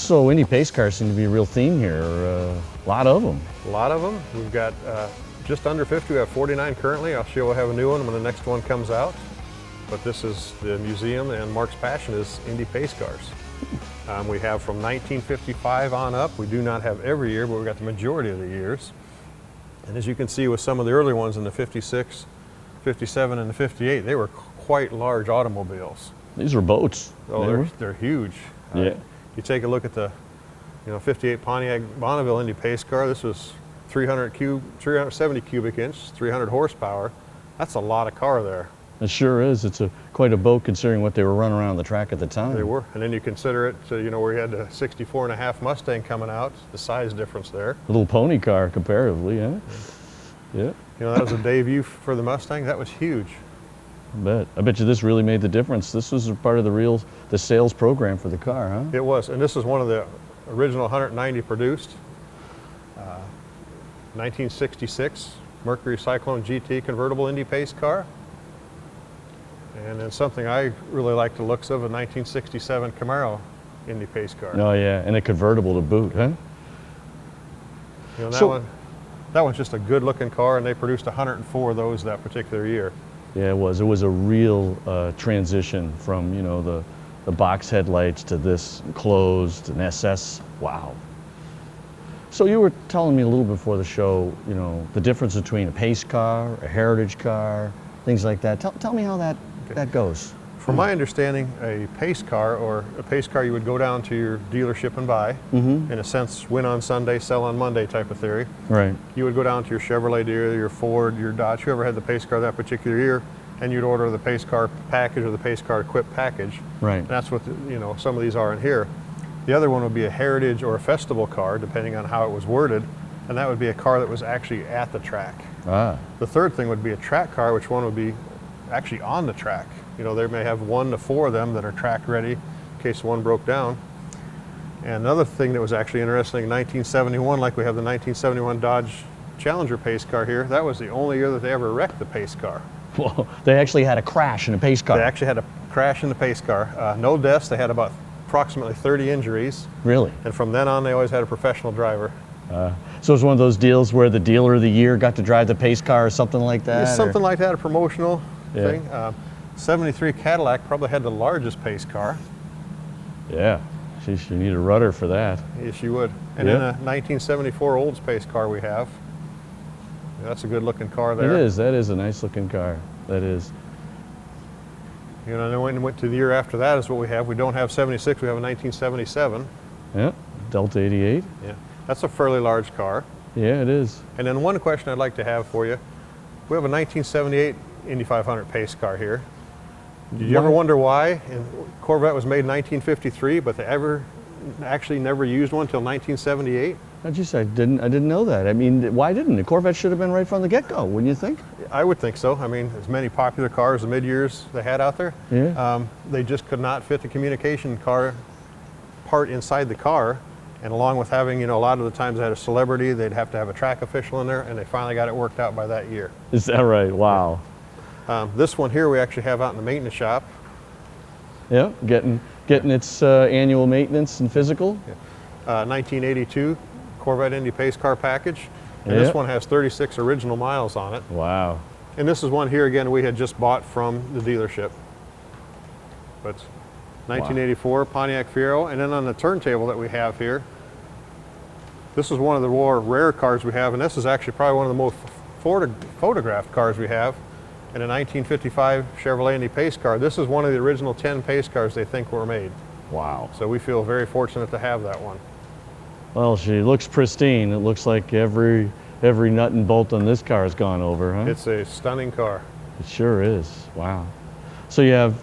So Indy pace cars seem to be a real theme here. A lot of them. A lot of them. We've got just under 50. We have 49 currently. I'll show you we'll have a new one when the next one comes out. But this is the museum, and Mark's passion is Indy pace cars. We have from 1955 on up. We do not have every year, but we've got the majority of the years. And as you can see with some of the early ones in the 56, 57, and the 58, they were quite large automobiles. These were boats. Oh, they're huge. Yeah. You take a look at the 58 Pontiac Bonneville Indy pace car. This was 370 cubic inch, 300 horsepower. That's a lot of car there. It sure is. It's quite a boat considering what they were running around the track at the time. They were. And then you consider it, where you had the 64.5 Mustang coming out, the size difference there. A little pony car comparatively, huh? Yeah. That was a debut for the Mustang. That was huge. I bet you this really made the difference. This was part of the sales program for the car, huh? It was. And this is one of the original 190 produced. 1966 Mercury Cyclone GT convertible Indy pace car. And then something I really like the looks of, a 1967 Camaro Indy pace car. Oh yeah, and a convertible to boot, huh? That one's just a good looking car, and they produced 104 of those that particular year. Yeah, it was. It was a real transition from, the box headlights to this closed, an SS. Wow. So you were telling me a little before the show, the difference between a pace car, a heritage car, things like that. Tell me how that goes. From my understanding, a pace car you would go down to your dealership and buy. In a sense, win on Sunday, sell on Monday type of theory. Right. You would go down to your Chevrolet dealer, your Ford, your Dodge, whoever had the pace car that particular year, and you'd order the pace car package or the pace car equipped package. Right. And that's what some of these are in here. The other one would be a heritage or a festival car, depending on how it was worded, and that would be a car that was actually at the track. Ah. The third thing would be a track car, which one would be actually on the track. They may have 1 to 4 of them that are track ready in case one broke down. And another thing that was actually interesting, in 1971, like we have the 1971 Dodge Challenger pace car here, that was the only year that they ever wrecked the pace car. Well, they actually had a crash in a pace car. They actually had a crash in the pace car. No deaths. They had about approximately 30 injuries. Really? And from then on, they always had a professional driver. So it was one of those deals where the dealer of the year got to drive the pace car or something like that? Yeah, something like that, a promotional thing. 73 Cadillac probably had the largest pace car. Yeah, you need a rudder for that. Yes, you would. And then a 1974 Olds pace car we have. Yeah, that's a good looking car there. It is. That is a nice looking car. That is. And then when we went to the year after that is what we have. We don't have 76, we have a 1977. Yeah, Delta 88. Yeah, that's a fairly large car. Yeah, it is. And then one question I'd like to have for you. We have a 1978 Indy 500 pace car here. Did you ever wonder why? And Corvette was made in 1953, but they actually never used one until 1978? I didn't know that. I mean, why didn't the Corvette should have been right from the get-go, wouldn't you think? I would think so. I mean, as many popular cars, the mid-years they had out there, they just could not fit the communication car part inside the car. And along with having, a lot of the times they had a celebrity, they'd have to have a track official in there, and they finally got it worked out by that year. Is that right? Wow. This one here we actually have out in the maintenance shop. Yeah, getting its annual maintenance and physical. 1982 Corvette Indy pace car package. And this one has 36 original miles on it. Wow. And this is one here, again, we had just bought from the dealership. But 1984 Pontiac Fiero. And then on the turntable that we have here, this is one of the more rare cars we have, and this is actually probably one of the most photographed cars we have. In a 1955 Chevrolet Indy pace car. This is one of the original 10 pace cars they think were made. Wow. So we feel very fortunate to have that one. Well, she looks pristine. It looks like every nut and bolt on this car has gone over, huh? It's a stunning car. It sure is. Wow. So you have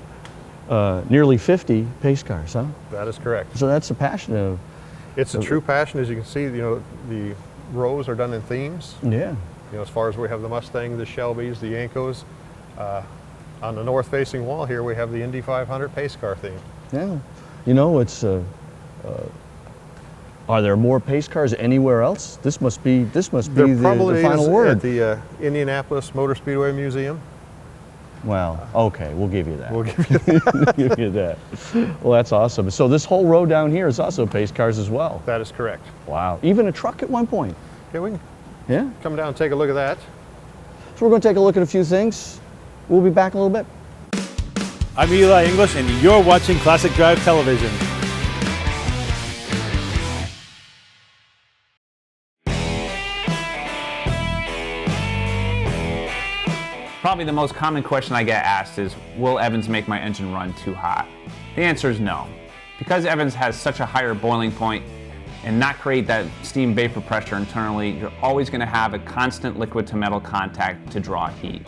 nearly 50 pace cars, huh? That is correct. So that's a passion of... It's a true passion. As you can see, the rows are done in themes. Yeah. As far as we have the Mustang, the Shelbys, the Yankos. On the north-facing wall here, we have the Indy 500 pace car theme. Yeah. It's... are there more pace cars anywhere else? This must be the final word. At the Indianapolis Motor Speedway Museum. Well, okay, we'll give you that. We'll give you that. Give you that. Well, that's awesome. So this whole row down here is also pace cars as well. That is correct. Wow. Even a truck at one point. Okay, we can Yeah. come down and take a look at that. So we're going to take a look at a few things. We'll be back in a little bit. I'm Eli English, and you're watching Classic Drive Television. Probably the most common question I get asked is, will Evans make my engine run too hot? The answer is no. Because Evans has such a higher boiling point and not create that steam vapor pressure internally, you're always going to have a constant liquid to metal contact to draw heat.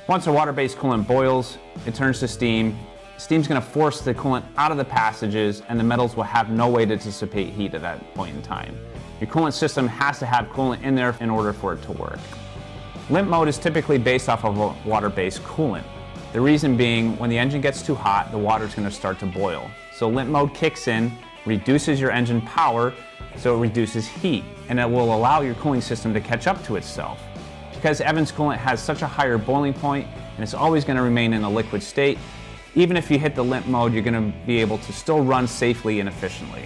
Once a water-based coolant boils, it turns to steam. Steam's going to force the coolant out of the passages, and the metals will have no way to dissipate heat at that point in time. Your coolant system has to have coolant in there in order for it to work. Limp mode is typically based off of a water-based coolant. The reason being, when the engine gets too hot, the water is going to start to boil. So limp mode kicks in, reduces your engine power, so it reduces heat, and it will allow your cooling system to catch up to itself. Because Evans coolant has such a higher boiling point, and it's always going to remain in a liquid state, even if you hit the limp mode, you're going to be able to still run safely and efficiently.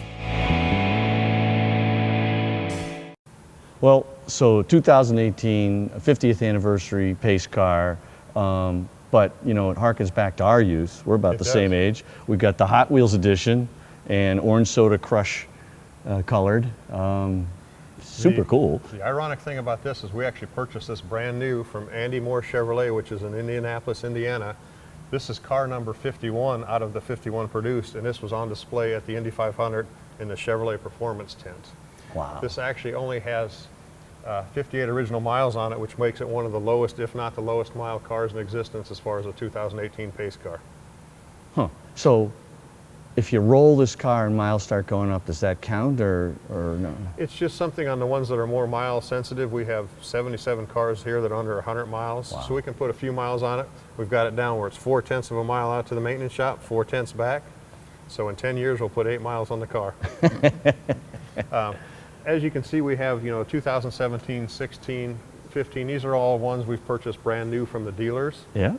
Well, so 2018, 50th anniversary pace car, but you know, it harkens back to our youth. We're about the same age. We've got the Hot Wheels edition and orange soda crush colored. Super cool. The ironic thing about this is we actually purchased this brand new from Andy Moore Chevrolet, which is in Indianapolis, Indiana. This is car number 51 out of the 51 produced, and this was on display at the Indy 500 in the Chevrolet Performance tent. Wow. This actually only has 58 original miles on it, which makes it one of the lowest, if not the lowest mile cars in existence as far as a 2018 pace car. Huh. So if you roll this car and miles start going up, does that count or no? It's just something on the ones that are more mile sensitive. We have 77 cars here that are under 100 miles, Wow. so we can put a few miles on it. We've got it down where it's 4/10 of a mile out to the maintenance shop, 4/10 back. So in 10 years, we'll put 8 miles on the car. As you can see, we have, 2017, 16, 15. These are all ones we've purchased brand new from the dealers. Yeah.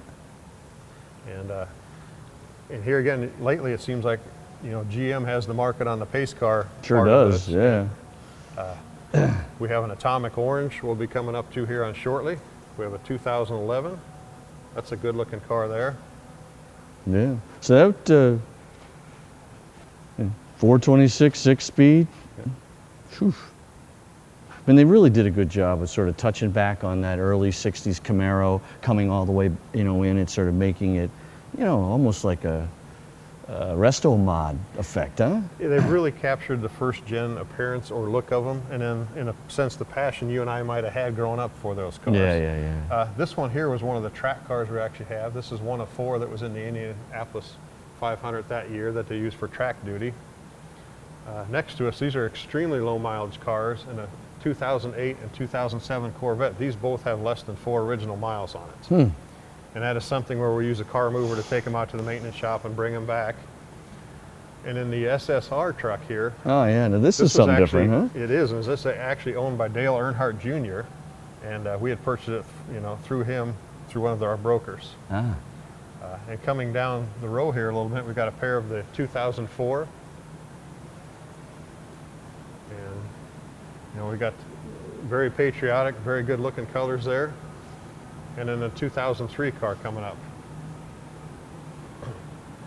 And here again, lately it seems like, GM has the market on the pace car. Sure part of does, this. yeah. We have an atomic orange we'll be coming up to here on shortly. We have a 2011. That's a good looking car there. Yeah. So that 426, 6-speed. Whew. I mean, they really did a good job of sort of touching back on that early 60s Camaro, coming all the way, in and sort of making it, almost like a resto mod effect, huh? Yeah, they've really captured the first gen appearance or look of them, and then in a sense the passion you and I might have had growing up for those cars. Yeah. This one here was one of the track cars we actually have. This is one of 4 that was in the Indianapolis 500 that year that they used for track duty. Next to us, these are extremely low mileage cars in a 2008 and 2007 Corvette. These both have less than 4 original miles on it. And that is something where we use a car mover to take them out to the maintenance shop and bring them back. And in the SSR truck here. Oh yeah, now this is something different, huh? It is, and this is actually owned by Dale Earnhardt Jr. And we had purchased it, through him, through one of our brokers. Ah. And coming down the row here a little bit, we've got a pair of the 2004. And, we got very patriotic, very good looking colors there. And then the 2003 car coming up.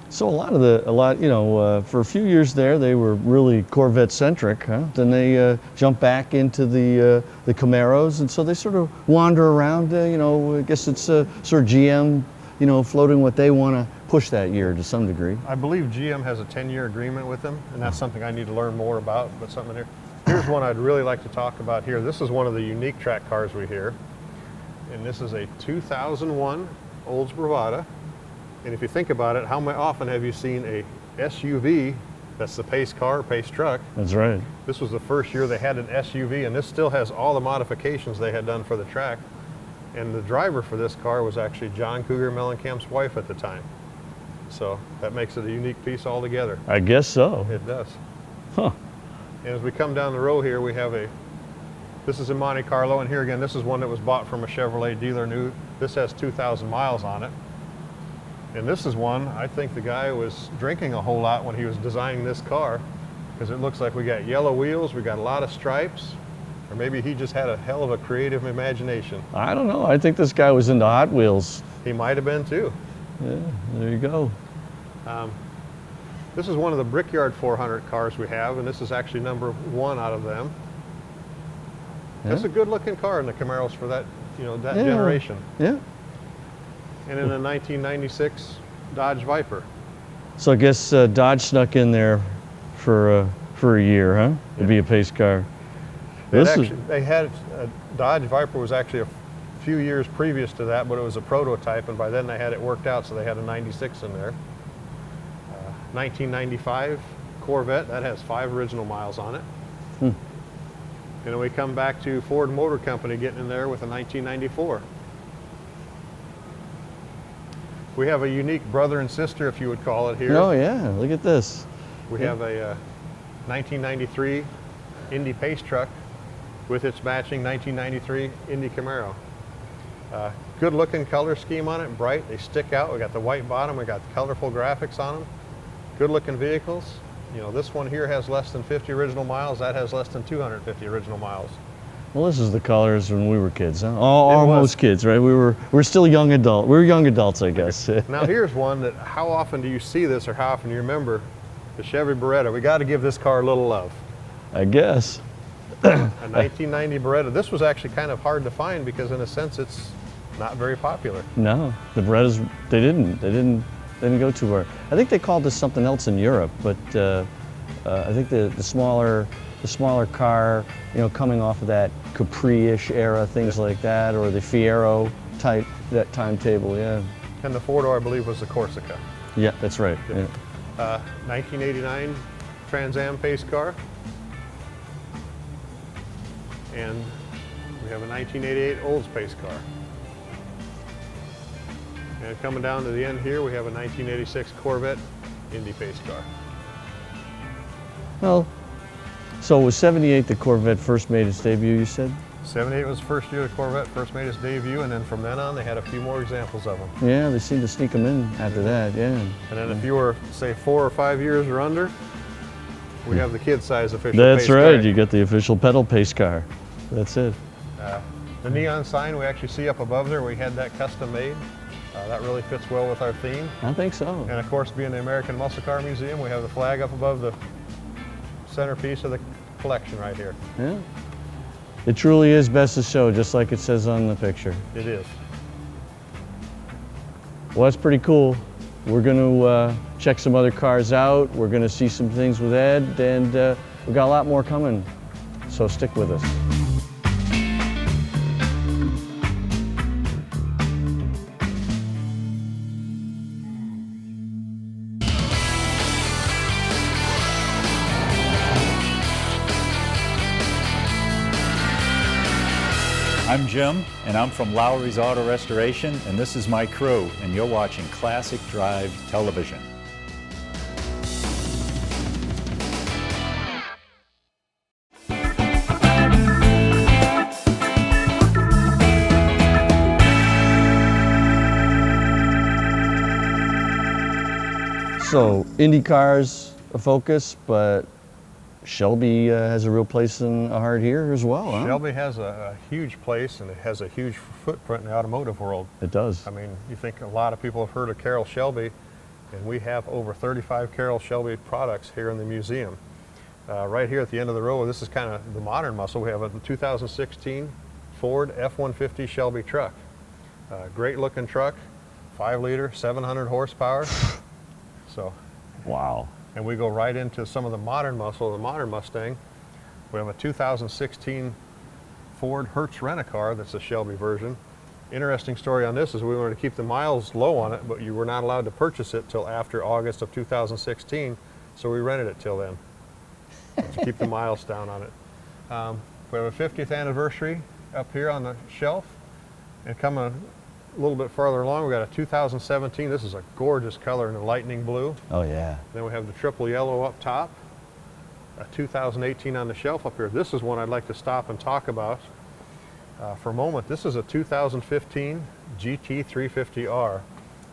So for a few years there, they were really Corvette centric, huh? Then they jumped back into the Camaros, and so they sort of wander around. I guess it's sort of GM, floating what they want to push that year to some degree. I believe GM has a 10-year agreement with them, and that's something I need to learn more about. But something here. Here's one I'd really like to talk about here. This is one of the unique track cars we hear, and this is a 2001 Olds Bravada. And if you think about it, how often have you seen a SUV that's the pace car, pace truck? That's right. This was the first year they had an SUV, and this still has all the modifications they had done for the track. And the driver for this car was actually John Cougar Mellencamp's wife at the time. So that makes it a unique piece altogether. I guess so. It does. Huh. And as we come down the row here, we have this is in Monte Carlo, and here again, this is one that was bought from a Chevrolet dealer new. This has 2,000 miles on it. And this is one, I think the guy was drinking a whole lot when he was designing this car, because it looks like we got yellow wheels, we got a lot of stripes, or maybe he just had a hell of a creative imagination. I don't know. I think this guy was into Hot Wheels. He might have been too. Yeah, there you go. This is one of the Brickyard 400 cars we have, and this is actually number 1 out of them. Yeah. That's a good looking car in the Camaros for that, that Yeah. generation. Yeah. And in a 1996 Dodge Viper. So I guess Dodge snuck in there for a year, huh? To be a pace car. They had a Dodge Viper was actually a few years previous to that, but it was a prototype, and by then they had it worked out, so they had a 96 in there. 1995 Corvette, that has 5 original miles on it. And then we come back to Ford Motor Company getting in there with a 1994. We have a unique brother and sister, if you would call it, here. Oh yeah, look at this. We have a 1993 Indy Pace truck with its matching 1993 Indy Camaro. Good looking color scheme on it, bright, they stick out. We got the white bottom, we got colorful graphics on them. Good looking vehicles. This one here has less than 50 original miles, that has less than 250 original miles. Well, this is the colors when we were kids, huh? Almost kids, right? We're still young adult. We were young adults, I guess. Now here's one that, how often do you see this, or how often do you remember the Chevy Beretta? We got to give this car a little love. I guess. A 1990 Beretta. This was actually kind of hard to find because in a sense it's not very popular. No, the Berettas, they didn't go too far. I think they called this something else in Europe, but I think the smaller car, coming off of that Capri-ish era, things like that, or the Fiero type, that timetable, yeah. And the 4-door, I believe, was the Corsica. Yeah, that's right. Yeah. 1989 Trans Am pace car. And we have a 1988 Olds pace car. And coming down to the end here, we have a 1986 Corvette Indy pace car. Well, so it was 78 the Corvette first made its debut, you said? 78 was the first year the Corvette first made its debut, and then from then on they had a few more examples of them. Yeah, they seemed to sneak them in after that, yeah. And then if you were, say, 4 or 5 years or under, we have the kid size official That's pace right, car. you got the official pedal pace car. That's it. The neon sign we actually see up above there, we had that custom made. That really fits well with our theme. I think so. And of course, being the American Muscle Car Museum, we have the flag up above the centerpiece of the collection right here. Yeah. It truly is best of show, just like it says on the picture. It is. Well, that's pretty cool. We're going to check some other cars out. We're going to see some things with Ed, and we've got a lot more coming. So stick with us. I'm Jim, and I'm from Lowry's Auto Restoration, and this is my crew, and you're watching Classic Drive Television. So, Indy cars a focus, but Shelby has a real place in our heart here as well, huh? Shelby has a huge place, and it has a huge footprint in the automotive world. It does. I mean, you think a lot of people have heard of Carroll Shelby, and we have over 35 Carroll Shelby products here in the museum. Right here at the end of the row, this is kind of the modern muscle. We have a 2016 Ford F-150 Shelby truck. Great looking truck, 5-liter, 700 horsepower. So, Wow. and we go right into some of the modern muscle, the modern Mustang. We have a 2016 Ford Hertz Rent-A-Car that's a Shelby version. Interesting story on this is we wanted to keep the miles low on it, but you were not allowed to purchase it till after August of 2016, so we rented it till then to keep the miles down on it. We have a 50th anniversary up here on the shelf, and coming a little bit farther along, we got a 2017. This is a gorgeous color in the lightning blue. Oh, yeah. Then we have the triple yellow up top. A 2018 on the shelf up here. This is one I'd like to stop and talk about for a moment. This is a 2015 Gt350R.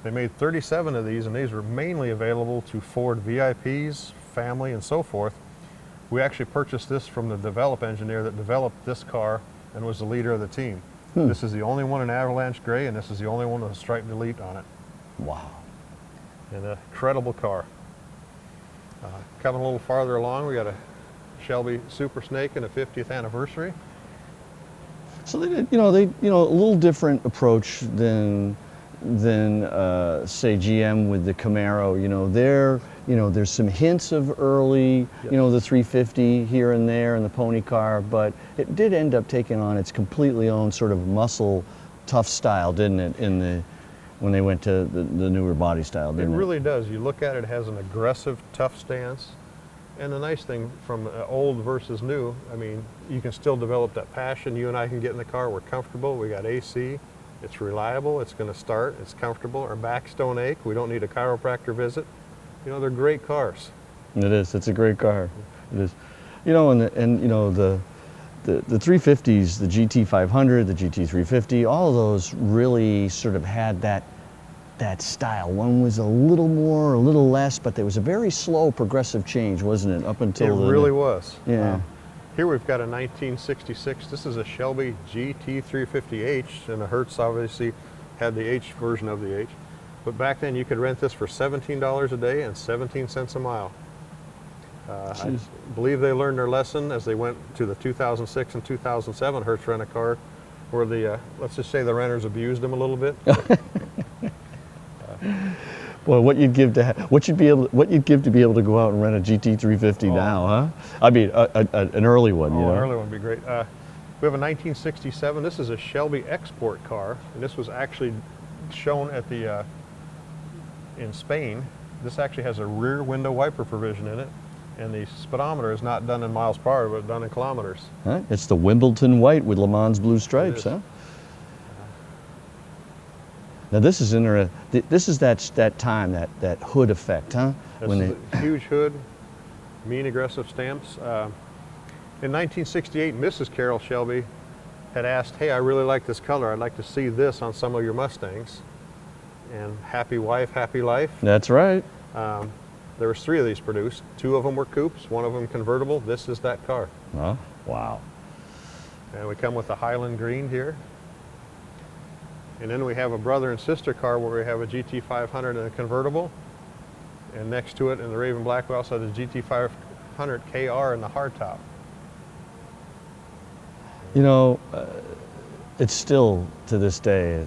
They made 37 of these, and these were mainly available to Ford VIPs, family, and so forth. We actually purchased this from the develop engineer that developed this car and was the leader of the team. This is the only one in Avalanche Gray, and this is the only one with a striped delete on it. Wow. And an incredible car. Coming a little farther along, we got a Shelby Super Snake and a 50th anniversary. So they did, a little different approach than say GM with the Camaro. There's some hints of early, Yes. The 350 here and there and the pony car, but it did end up taking on its completely own sort of muscle, tough style, didn't it? When they went to the newer body style, It didn't it? really does. You look at it, it has an aggressive, tough stance. And the nice thing from old versus new, I mean, you can still develop that passion. You and I can get in the car, we're comfortable, we got AC, it's reliable, it's going to start, it's comfortable, our backs don't ache, we don't need a chiropractor visit. They're great cars. It is. It's a great car. It is. The 350s, the GT500, the GT350, all of those really sort of had that style. One was a little more, a little less, but there was a very slow progressive change, wasn't it? Up until It really was. Yeah. Here we've got a 1966. This is a Shelby Gt350 H, and the Hertz obviously had the H version of the H. But back then you could rent this for $17 a day and 17 cents a mile. I believe they learned their lesson as they went to the 2006 and 2007 Hertz rent-a-car, where the let's just say the renters abused them a little bit. Boy, what you'd give to be able to go out and rent a GT350 now, huh? I mean, an early one. An early one would be great. We have a 1967. This is a Shelby export car, and this was actually shown at the in Spain. This actually has a rear window wiper provision in it, and the speedometer is not done in miles per hour, but done in kilometers. Huh? It's the Wimbledon white with Le Mans blue stripes, huh? Now this is this is that time, that hood effect, huh? This is a huge hood, mean aggressive stamps. In 1968, Mrs. Carroll Shelby had asked, "Hey, I really like this color. I'd like to see this on some of your Mustangs." And happy wife, happy life. That's right. There was 3 of these produced. 2 of them were coupes, 1 of them convertible. This is that car. Oh, wow. And we come with a Highland green here. And then we have a brother and sister car where we have a GT500 and a convertible. And next to it in the Raven Black, we also have the GT500 KR in the hardtop. It's still, to this day,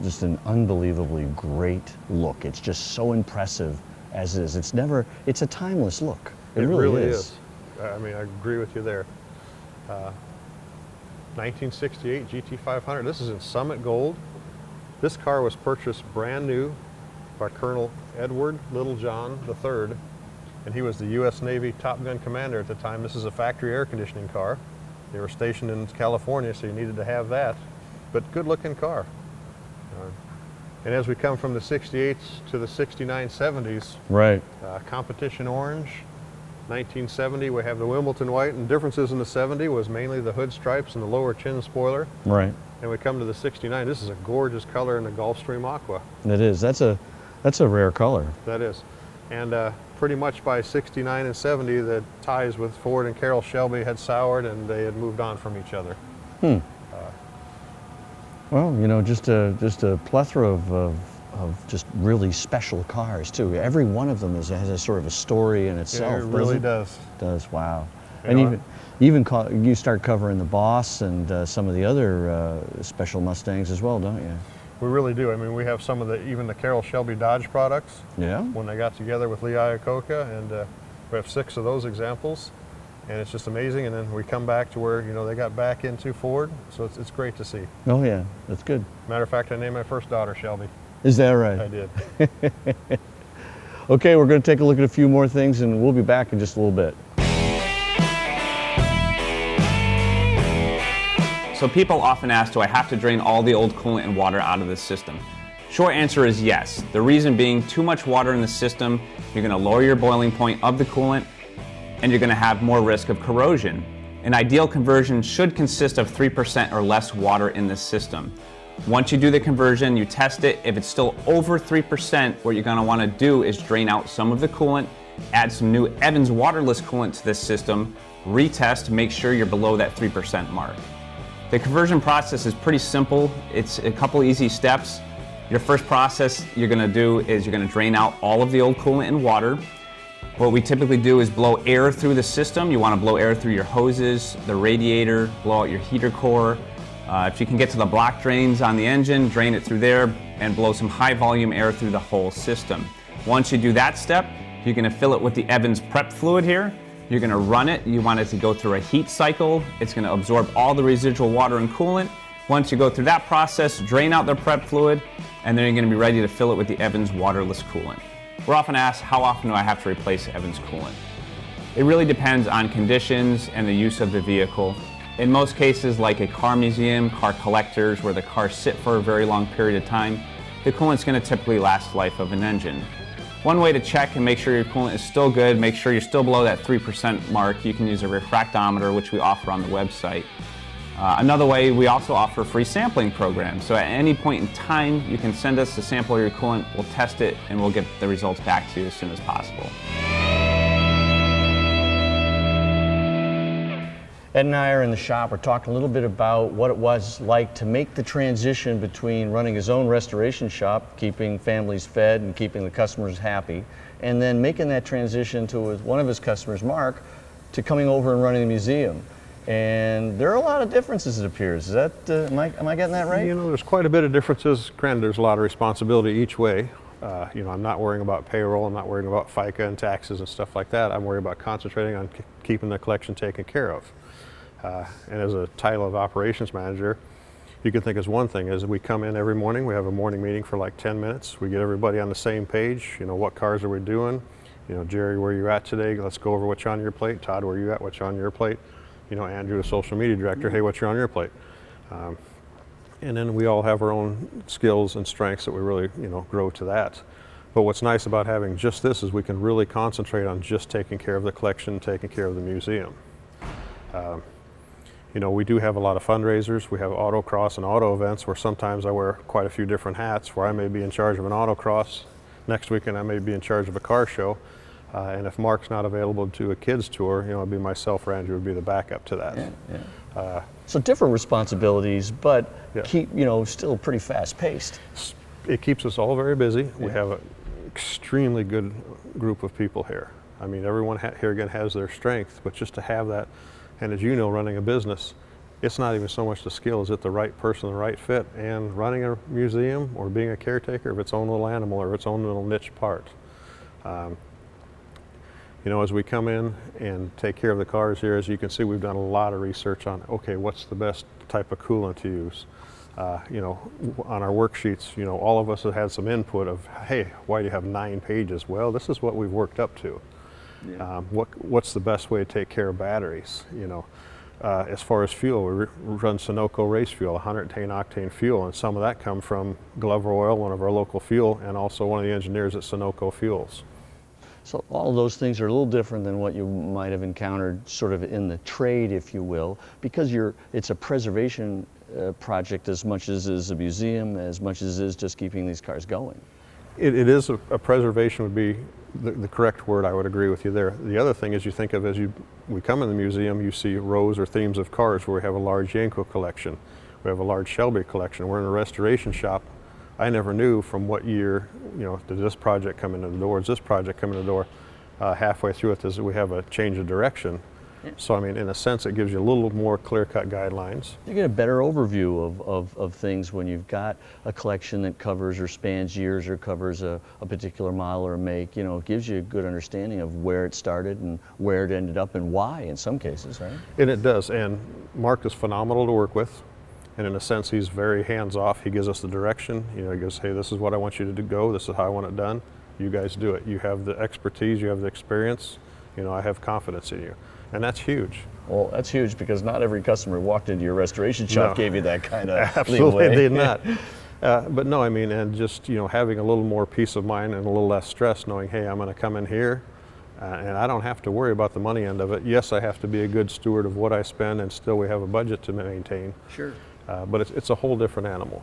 just an unbelievably great look. It's just so impressive as is. It's a timeless look. It really is. I mean, I agree with you there. 1968 GT500. This is in Summit Gold. This car was purchased brand new by Colonel Edward Littlejohn III, and he was the U.S. Navy Top Gun commander at the time. This is a factory air conditioning car. They were stationed in California, so you needed to have that. But good looking car. And as we come from the 68s to the 69 70s, Right. competition orange. 1970, we have the Wimbledon white, and differences in the 70 was mainly the hood stripes and the lower chin spoiler. Right. And we come to the 69. This is a gorgeous color in the Gulfstream Aqua. It is. That's a rare color. That is. And pretty much by 69 and 70, the ties with Ford and Carroll Shelby had soured, and they had moved on from each other. Well, just a plethora of just really special cars too. Every one of them has a sort of a story in itself. Yeah, it really does. It does. Wow. You And know, you start covering the Boss and some of the other special Mustangs as well, don't you? we really do. I mean, we have some of even the Carroll Shelby Dodge products Yeah. when they got together with Lee Iacocca, and we have 6 of those examples. And it's just amazing. And then we come back to where, they got back into Ford. So it's great to see. Oh yeah, that's good. Matter of fact, I named my first daughter Shelby. Is that right? I did. Okay, we're going to take a look at a few more things, and we'll be back in just a little bit. So people often ask, do I have to drain all the old coolant and water out of this system? Short answer is yes. The reason being, too much water in the system, you're going to lower your boiling point of the coolant, and you're going to have more risk of corrosion. An ideal conversion should consist of 3% or less water in the system. Once you do the conversion, you test it. If it's still over 3%, what you're gonna wanna do is drain out some of the coolant, add some new Evans waterless coolant to this system, retest, make sure you're below that 3% mark. The conversion process is pretty simple. It's a couple easy steps. Your first process you're gonna do is you're gonna drain out all of the old coolant in water. What we typically do is blow air through the system. You wanna blow air through your hoses, the radiator, blow out your heater core. If you can get to the block drains on the engine, drain it through there and blow some high volume air through the whole system. Once you do that step, you're gonna fill it with the Evans prep fluid here. You're gonna run it. You want it to go through a heat cycle. It's gonna absorb all the residual water and coolant. Once you go through that process, drain out the prep fluid, and then you're gonna be ready to fill it with the Evans waterless coolant. We're often asked, how often do I have to replace Evans coolant? It really depends on conditions and the use of the vehicle. In most cases, like a car museum, car collectors, where the cars sit for a very long period of time, the coolant's gonna typically last the life of an engine. One way to check and make sure your coolant is still good, make sure you're still below that 3% mark, you can use a refractometer, which we offer on the website. Another way, we also offer free sampling programs. So at any point in time, you can send us a sample of your coolant, we'll test it, and we'll get the results back to you as soon as possible. Ed and I are in the shop. We're talking a little bit about what it was like to make the transition between running his own restoration shop, keeping families fed and keeping the customers happy, and then making that transition to one of his customers, Mark, to coming over and running the museum. And there are a lot of differences, it appears. Is that, am I getting that right? You know, there's quite a bit of differences. Granted, there's a lot of responsibility each way. You know, I'm not worrying about payroll, I'm not worrying about FICA and taxes and stuff like that. I'm worried about concentrating on keeping the collection taken care of. And as a title of operations manager, you can think as one thing is we come in every morning, we have a morning meeting for like 10 minutes, we get everybody on the same page, you know, what cars are we doing? You know, Jerry, where you at today? Let's go over what's on your plate. Todd, where you at? What's on your plate? You know, Andrew, the social media director, hey, what's on your plate? And then we all have our own skills and strengths that we really, you know, grow to that. But what's nice about having just this is we can really concentrate on just taking care of the collection, taking care of the museum. You know, we do have a lot of fundraisers. We have autocross and auto events where sometimes I wear quite a few different hats, where I may be in charge of an autocross. Next weekend I may be in charge of a car show. And if Mark's not available to a kids tour, you know, it'd be myself or Andrew would be the backup to that. Yeah, yeah. So different responsibilities, but Yeah. keep, you know, still pretty fast paced. It keeps us all very busy. Yeah. We have an extremely good group of people here. I mean, everyone here again has their strength, but just to have that, and as you know, running a business, it's not even so much the skill, is it the right person, the right fit, and running a museum or being a caretaker of its own little animal or its own little niche part. You know, as we come in and take care of the cars here, as you can see, we've done a lot of research on, okay, what's the best type of coolant to use? You know, on our worksheets, you know, all of us have had some input of, hey, why do you have 9 pages? Well, this is what we've worked up to. Yeah. What's the best way to take care of batteries? You know, as far as fuel, we run Sunoco race fuel, 110 octane fuel, and some of that come from Glover Oil, one of our local fuel, and also one of the engineers at Sunoco Fuels. So all of those things are a little different than what you might have encountered sort of in the trade, if you will, because it's a preservation project as much as it is a museum, as much as it is just keeping these cars going. It is a preservation would be the correct word. I would agree with you there. The other thing is you think of we come in the museum, you see rows or themes of cars where we have a large Yanko collection, we have a large Shelby collection. We're in a restoration shop. I never knew from what year, you know, did this project come into the door, is this project come in the door. Halfway through it, we have a change of direction. Yeah. So, I mean, in a sense, it gives you a little more clear-cut guidelines. You get a better overview of things when you've got a collection that covers or spans years or covers a particular model or make. You know, it gives you a good understanding of where it started and where it ended up and why in some cases, right? And it does. And Mark is phenomenal to work with. And in a sense, he's very hands-off. He gives us the direction. You know, he goes, hey, this is what I want you to go. This is how I want it done. You guys do it. You have the expertise. You have the experience. You know, I have confidence in you. And that's huge. Well, that's huge because not every customer who walked into your restoration shop gave you that kind of Absolutely, leeway. they did not. But no, I mean, and just, you know, having a little more peace of mind and a little less stress knowing, hey, I'm going to come in here and I don't have to worry about the money end of it. Yes, I have to be a good steward of what I spend and still we have a budget to maintain. Sure. But it's a whole different animal.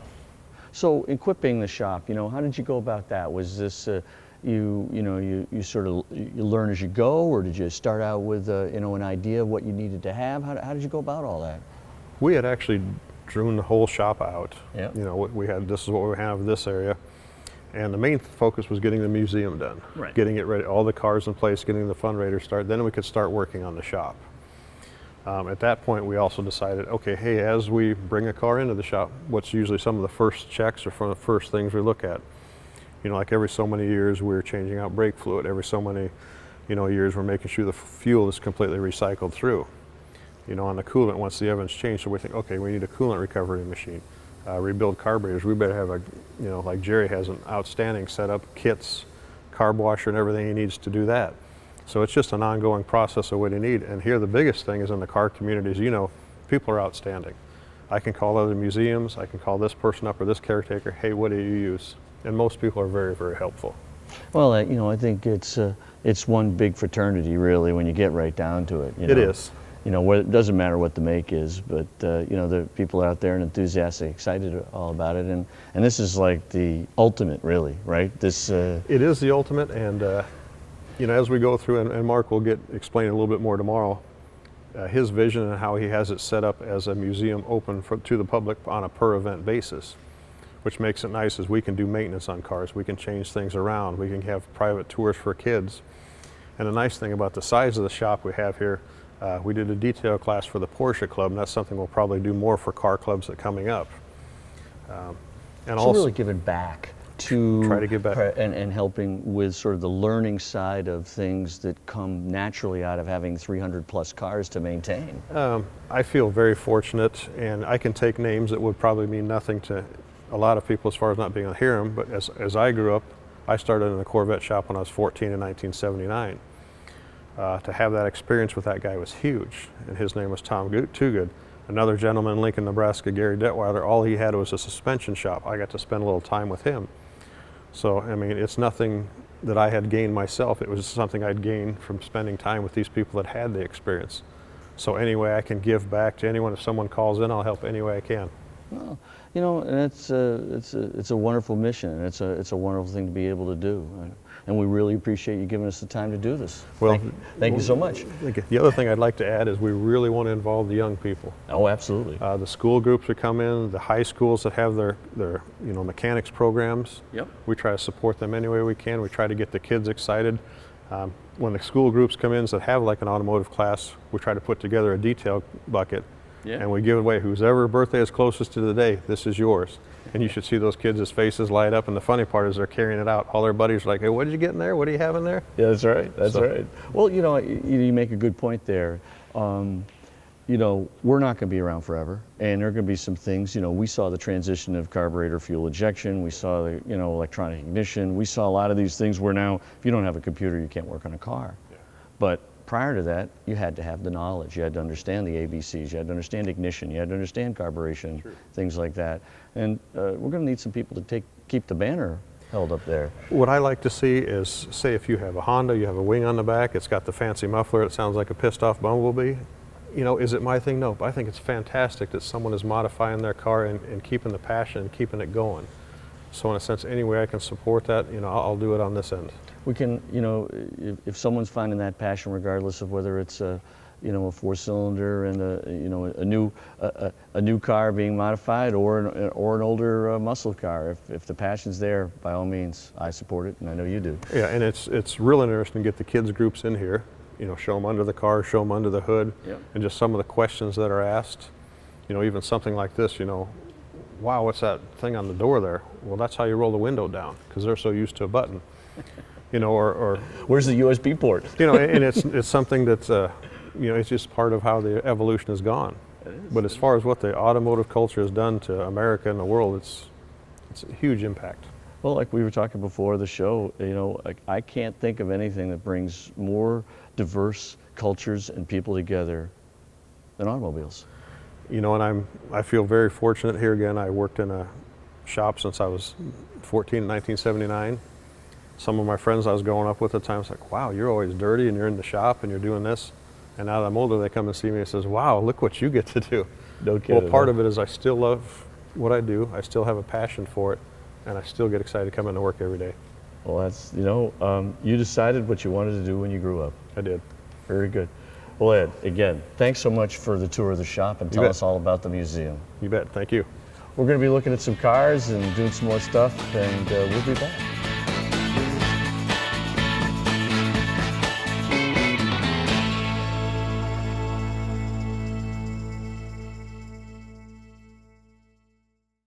So equipping the shop, how did you go about that? Was this you sort of you learn as you go, or did you start out with an idea of what you needed to have? How did you go about all that? We had actually drew the whole shop out. Yeah. This is what we have in this area. And the main focus was getting the museum done. Right. Getting it ready, all the cars in place, getting the fundraiser started, then we could start working on the shop. At that point, we also decided, okay, hey, as we bring a car into the shop, what's usually some of the first checks or from the first things we look at? Like every so many years, we're changing out brake fluid. Every so many, years, we're making sure the fuel is completely recycled through. On the coolant, once the oven's changed, so we think, okay, we need a coolant recovery machine. Rebuild carburetors, we better have like Jerry has an outstanding setup, kits, carb washer, and everything he needs to do that. So it's just an ongoing process of what you need. And here the biggest thing is in the car communities, people are outstanding. I can call other museums, I can call this person up or this caretaker, hey, what do you use? And most people are very, very helpful. Well, I think it's one big fraternity, really, when you get right down to it. It is. It doesn't matter what the make is, but the people out there and enthusiastic, excited all about it, and this is like the ultimate, really, right? This. It is the ultimate, and as we go through, and Mark will explain a little bit more tomorrow, his vision and how he has it set up as a museum open to the public on a per event basis, which makes it nice as we can do maintenance on cars, we can change things around, we can have private tours for kids, and the nice thing about the size of the shop we have here. We did a detail class for the Porsche Club, and that's something we'll probably do more for car clubs that coming up. And so also really giving back to try to give back and helping with sort of the learning side of things that come naturally out of having 300 plus cars to maintain. I feel very fortunate, and I can take names that would probably mean nothing to a lot of people as far as not being able to hear them, but as I grew up, I started in a Corvette shop when I was 14 in 1979. To have that experience with that guy was huge, and his name was Tom Toogood. Another gentleman in Lincoln, Nebraska, Gary Detweiler, all he had was a suspension shop. I got to spend a little time with him. So, it's nothing that I had gained myself. It was something I'd gained from spending time with these people that had the experience. So any way I can give back to anyone, if someone calls in, I'll help any way I can. Well, and it's a wonderful mission, and it's a wonderful thing to be able to do. And we really appreciate you giving us the time to do this. Well, thank you so much. Thank you. The other thing I'd like to add is we really want to involve the young people. Oh, absolutely. The school groups that come in, the high schools that have their mechanics programs. Yep. We try to support them any way we can. We try to get the kids excited. When the school groups come in that have like an automotive class, we try to put together a detail bucket. Yeah. And we give away whoever birthday is closest to the day, this is yours. And you should see those kids' faces light up, and the funny part is they're carrying it out. All their buddies are like, hey, what did you get in there? What do you have in there? Yeah, that's right. That's right. Well, you make a good point there. We're not going to be around forever, and there are going to be some things. We saw the transition of carburetor fuel injection. We saw the electronic ignition. We saw a lot of these things where now, if you don't have a computer, you can't work on a car. Yeah. But prior to that, you had to have the knowledge. You had to understand the ABCs. You had to understand ignition. You had to understand carburation, things like that. And we're going to need some people to keep the banner held up there. What I like to see is, say if you have a Honda, you have a wing on the back, it's got the fancy muffler, it sounds like a pissed off bumblebee. Is it my thing? No, but I think it's fantastic that someone is modifying their car and keeping the passion and keeping it going. So in a sense, any way I can support that, I'll do it on this end. We can, if someone's finding that passion, regardless of whether it's a four-cylinder and a new car being modified or an older muscle car, if the passion's there, by all means, I support it, and I know you do. Yeah, and it's real interesting to get the kids groups in here, show them under the car, show them under the hood, and just some of the questions that are asked. Even something like this, wow, what's that thing on the door there? Well, that's how you roll the window down, because they're so used to a button. Or where's the USB port? And it's something that's it's just part of how the evolution has gone. But as far as what the automotive culture has done to America and the world, it's a huge impact. Well, like we were talking before the show, I can't think of anything that brings more diverse cultures and people together than automobiles. And I feel very fortunate here again. I worked in a shop since I was 14 in 1979. Some of my friends I was growing up with at the time was like, wow, you're always dirty and you're in the shop and you're doing this. And now that I'm older, they come and see me and says, wow, look what you get to do. No kidding. Well, part of it is I still love what I do. I still have a passion for it, and I still get excited to come into work every day. Well, that's, you know, you decided what you wanted to do when you grew up. I did. Very good. Well, Ed, again, thanks so much for the tour of the shop and tell bet. us all about the museum. You bet. Thank you. We're going to be looking at some cars and doing some more stuff, and we'll be back.